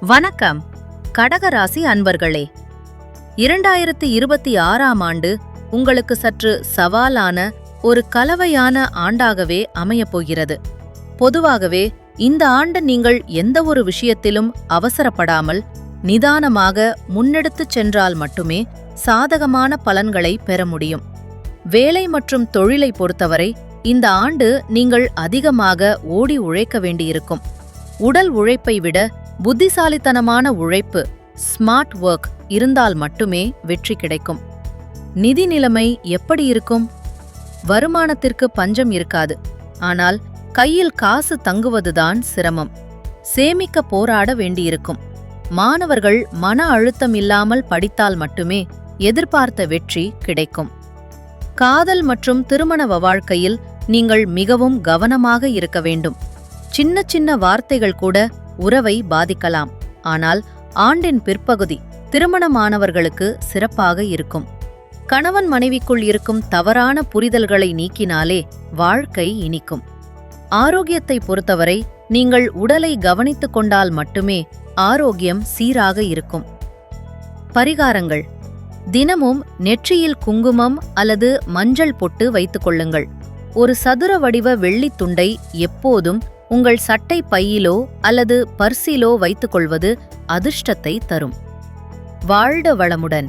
வணக்கம் கடகராசி அன்பர்களே. 2026ஆம் ஆண்டு உங்களுக்கு சற்று சவாலான ஒரு கலவையான ஆண்டாகவே அமையப்போகிறது. பொதுவாகவே இந்த ஆண்டு நீங்கள் எந்த ஒரு விஷயத்திலும் அவசரப்படாமல் நிதானமாக முன்னெடுத்துச் சென்றால் மட்டுமே சாதகமான பலன்களை பெற முடியும். வேலை மற்றும் தொழிலை பொறுத்தவரை இந்த ஆண்டு நீங்கள் அதிகமாக ஓடி உழைக்க வேண்டியிருக்கும். உடல் உழைப்பை விட புத்திசாலித்தனமான உழைப்பு, ஸ்மார்ட் ஒர்க் இருந்தால் மட்டுமே வெற்றி கிடைக்கும். நிதி நிலைமை எப்படி இருக்கும்? வருமானத்திற்கு பஞ்சம் இருக்காது. ஆனால் கையில் காசு தங்குவதுதான் சிரமம். சேமிக்க போராட வேண்டியிருக்கும். மாணவர்கள் மன அழுத்தம் இல்லாமல் படித்தால் மட்டுமே எதிர்பார்த்த வெற்றி கிடைக்கும். காதல் மற்றும் திருமண வாழ்க்கையில் நீங்கள் மிகவும் கவனமாக இருக்க வேண்டும். சின்ன சின்ன வார்த்தைகள் கூட உறவை பாதிக்கலாம். ஆனால் ஆண்டின் பிற்பகுதி திருமணமானவர்களுக்கு சிறப்பாக இருக்கும். கணவன் மனைவிக்குள் இருக்கும் தவறான புரிதல்களை நீக்கினாலே வாழ்க்கை இனிக்கும். ஆரோக்கியத்தை பொறுத்தவரை நீங்கள் உடலை கவனித்துக் கொண்டால் மட்டுமே ஆரோக்கியம் சீராக இருக்கும். பரிகாரங்கள்: தினமும் நெற்றியில் குங்குமம் அல்லது மஞ்சள் பொட்டு வைத்துக் கொள்ளுங்கள். ஒரு சதுர வடிவ வெள்ளித் துண்டை எப்போதும் உங்கள் சட்டை பையிலோ அல்லது பர்சிலோ வைத்துக் கொள்வது அதிர்ஷ்டத்தை தரும். வாழ்க வளமுடன்.